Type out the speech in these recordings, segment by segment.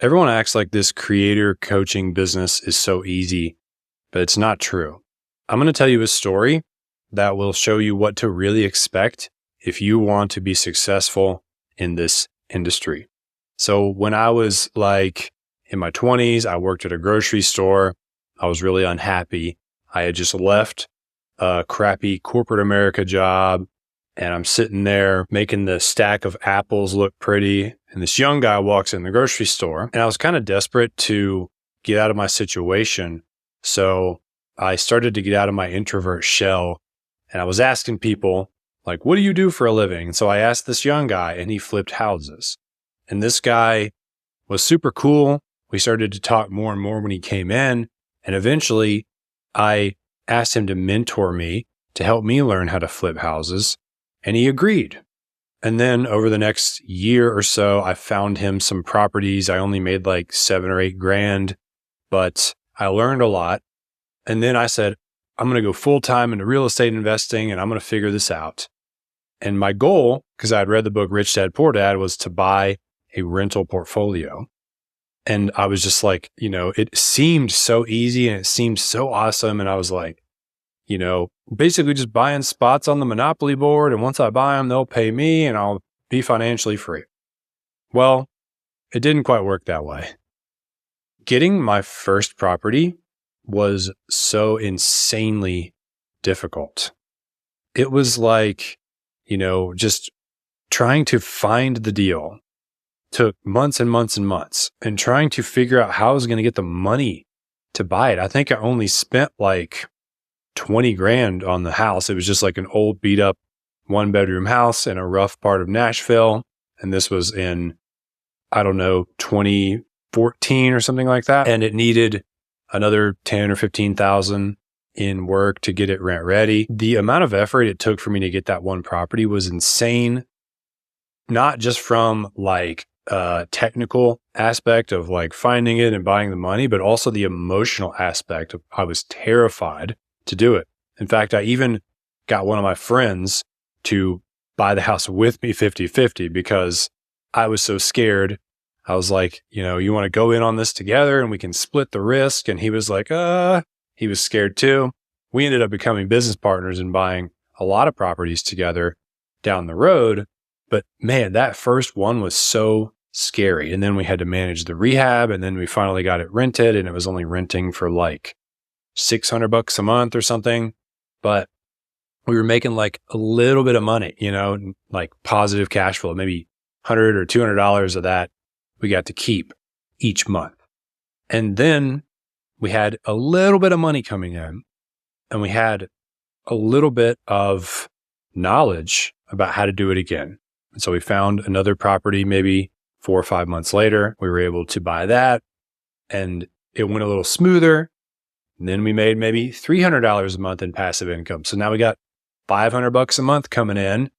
Everyone acts like this creator coaching business is so easy, but it's not true. I'm going to tell you a story that will show you what to really expect if you want to be successful in this industry. So when I was like in my 20s, I worked at a grocery store. I was really unhappy. I had just left a crappy corporate America job, and I'm sitting there making the stack of apples look pretty. And this young guy walks in the grocery store, and I was kind of desperate to get out of my situation. So I started to get out of my introvert shell, and I was asking people, like, what do you do for a living? And so I asked this young guy, and he flipped houses. And this guy was super cool. We started to talk more and more when he came in. And eventually I asked him to mentor me to help me learn how to flip houses. And he agreed. And then over the next year or so, I found him some properties. I only made like 7 or 8 grand, but I learned a lot. And then I said, I'm going to go full time into real estate investing, and I'm going to figure this out. And my goal, because I had read the book Rich Dad Poor Dad, was to buy a rental portfolio. And I was just like, it seemed so easy and it seemed so awesome. And I was like, basically just buying spots on the Monopoly board. And once I buy them, they'll pay me and I'll be financially free. Well, it didn't quite work that way. Getting my first property was so insanely difficult. It was like, just trying to find the deal took months and months and months, and trying to figure out how I was going to get the money to buy it. I think I only spent like 20 grand on the house. It was just like an old beat up 1-bedroom house in a rough part of Nashville. And this was in, 2014 or something like that. And it needed another 10 or 15,000 in work to get it rent ready. The amount of effort it took for me to get that one property was insane. Not just from like technical aspect of like finding it and buying the money, but also the emotional aspect of I was terrified to do it. In fact, I even got one of my friends to buy the house with me 50-50 because I was so scared. I was like, you want to go in on this together and we can split the risk. And he was like, he was scared too. We ended up becoming business partners and buying a lot of properties together down the road. But man, that first one was so scary. And then we had to manage the rehab, and then we finally got it rented, and it was only renting for like $600 a month or something. But we were making like a little bit of money, like positive cash flow, maybe $100 or $200 of that we got to keep each month. And then we had a little bit of money coming in, and we had a little bit of knowledge about how to do it again. And so we found another property maybe 4 or 5 months later. We were able to buy that, and it went a little smoother. And then we made maybe $300 a month in passive income. So now we got $500 a month coming in,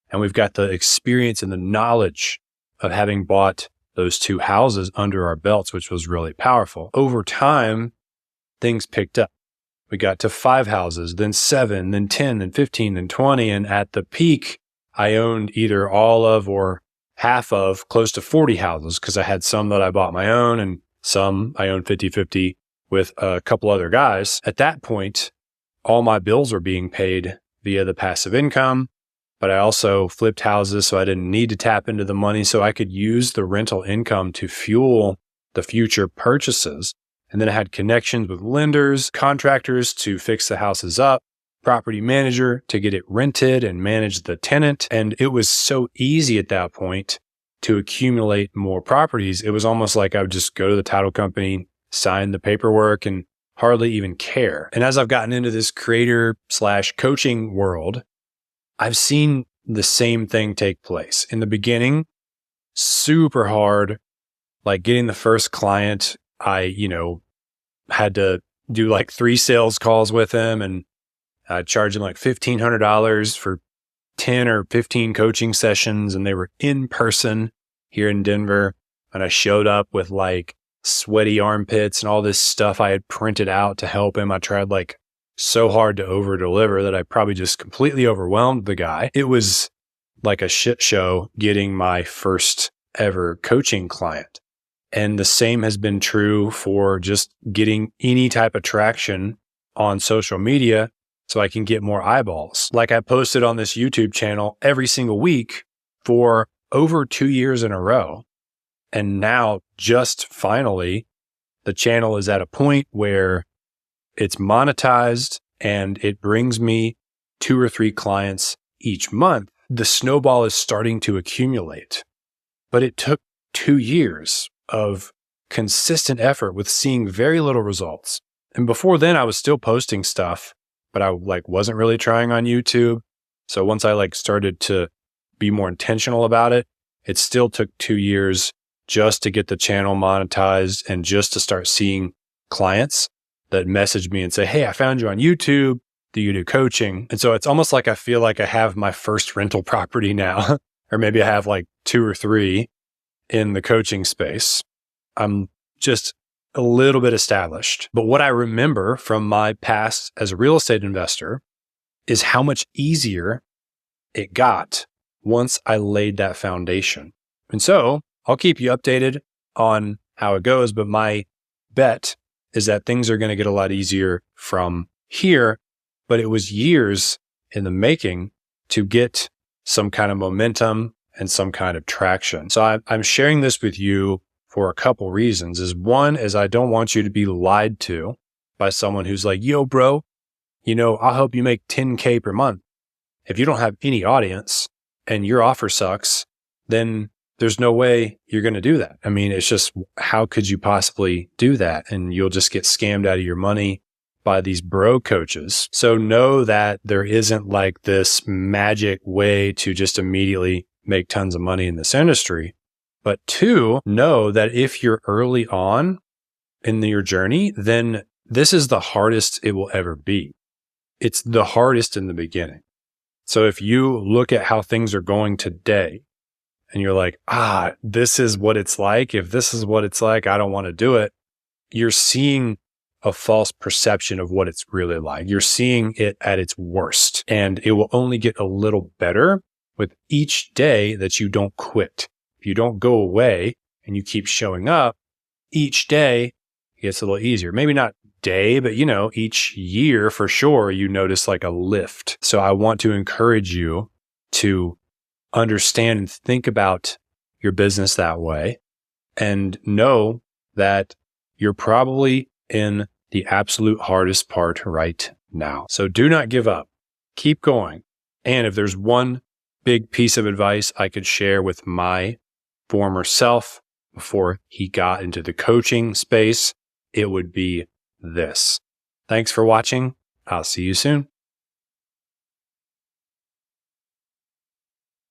and we've got the experience and the knowledge of having bought those 2 houses under our belts, which was really powerful. Over time, things picked up. We got to 5 houses, then 7, then 10, then 15, then 20. And at the peak, I owned either all of or half of close to 40 houses because I had some that I bought my own and some I owned 50-50 with a couple other guys. At that point, all my bills were being paid via the passive income, but I also flipped houses, so I didn't need to tap into the money, so I could use the rental income to fuel the future purchases. And then I had connections with lenders, contractors to fix the houses up, property manager to get it rented and manage the tenant. And it was so easy at that point to accumulate more properties. It was almost like I would just go to the title company, sign the paperwork, and hardly even care. And as I've gotten into this creator/coaching world, I've seen the same thing take place. In the beginning, super hard, like getting the first client. I, had to do like 3 sales calls with him, and I charged him like $1,500 for 10 or 15 coaching sessions, and they were in person here in Denver. And I showed up with like sweaty armpits and all this stuff I had printed out to help him. I tried like so hard to over deliver that I probably just completely overwhelmed the guy. It was like a shit show getting my first ever coaching client. And the same has been true for just getting any type of traction on social media so I can get more eyeballs. Like I posted on this YouTube channel every single week for over 2 years in a row. And now just finally, the channel is at a point where it's monetized and it brings me 2 or 3 clients each month. The snowball is starting to accumulate, but it took 2 years of consistent effort with seeing very little results. And before then I was still posting stuff, but I wasn't really trying on YouTube. So once I started to be more intentional about it, it still took 2 years just to get the channel monetized and just to start seeing clients that message me and say, hey, I found you on YouTube. Do you do coaching? And so it's almost like I feel like I have my first rental property now, or maybe I have 2 or 3 in the coaching space. I'm just a little bit established. But what I remember from my past as a real estate investor is how much easier it got once I laid that foundation. And so I'll keep you updated on how it goes, but my bet is that things are going to get a lot easier from here. But it was years in the making to get some kind of momentum and some kind of traction. So I'm sharing this with you for a couple reasons. One is I don't want you to be lied to by someone who's like, yo, bro, I'll help you make 10K per month. If you don't have any audience and your offer sucks, then there's no way you're going to do that. I mean, it's just, how could you possibly do that? And you'll just get scammed out of your money by these bro coaches. So know that there isn't this magic way to just immediately make tons of money in this industry. But 2, know that if you're early on in your journey, then this is the hardest it will ever be. It's the hardest in the beginning. So if you look at how things are going today and you're like, this is what it's like. If this is what it's like, I don't want to do it. You're seeing a false perception of what it's really like. You're seeing it at its worst, and it will only get a little better with each day that you don't quit. If you don't go away and you keep showing up, each day gets a little easier. Maybe not day, but each year for sure, you notice a lift. So I want to encourage you to understand and think about your business that way, and know that you're probably in the absolute hardest part right now. So do not give up. Keep going. And if there's one big piece of advice I could share with my former self before he got into the coaching space, it would be this. Thanks for watching. I'll see you soon.